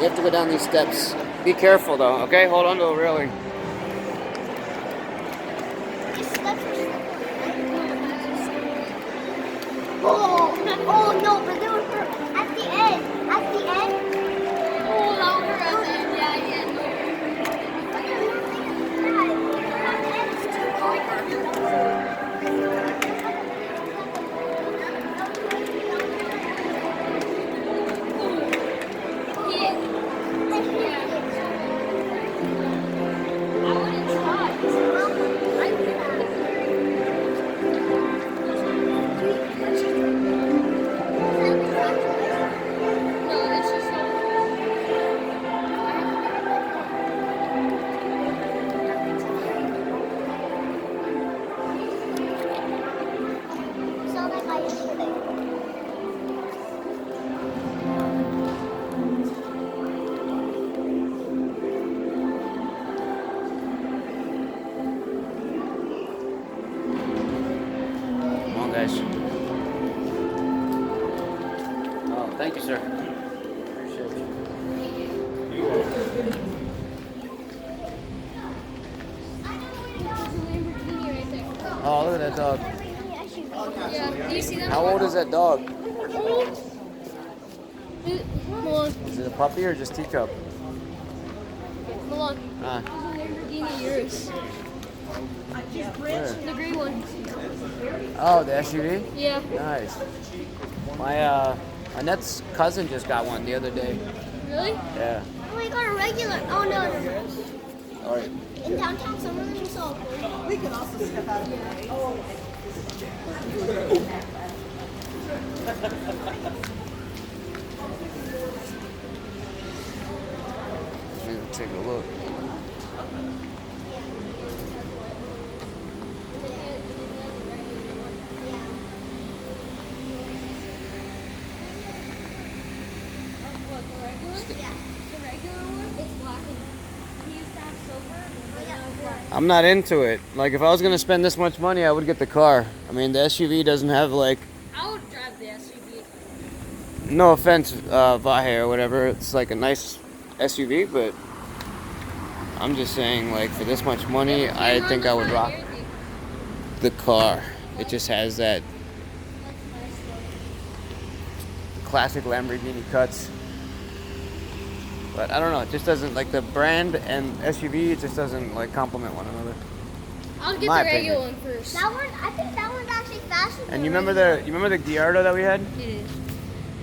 have to go down these steps. Be careful though, okay? Hold on to the railing. Oh no, but they were at the end. At the end. Oh, louder at the end. Yeah, yeah. Come on, guys. Oh, thank you, sir. Appreciate you. Oh, look at that dog. Yeah, do you see that? How old is that dog? Milan. Is it a puppy or just teacup? Milan. Ah. Lamborghini Urus. Where? The green one. Oh, the SUV? Yeah. Nice. My Annette's cousin just got one the other day. Really? Yeah. Oh, I got a regular. Oh no. All right. In downtown, some of them so cool. We can also step out of the way. Let me take a look. I'm not into it. Like, if I was gonna spend this much money, I would get the car. I mean, the SUV doesn't have like. I would drive the SUV. No offense, Vahe or whatever. It's like a nice SUV, but I'm just saying, like, for this much money, I think I would rock the car. It just has that classic Lamborghini cuts. But I don't know, it just doesn't, like, the brand and SUV, it just doesn't, like, complement one another. I'll get the My regular opinion. one first. That one, I think that one's actually faster. And you remember the Gallardo that we had? It is.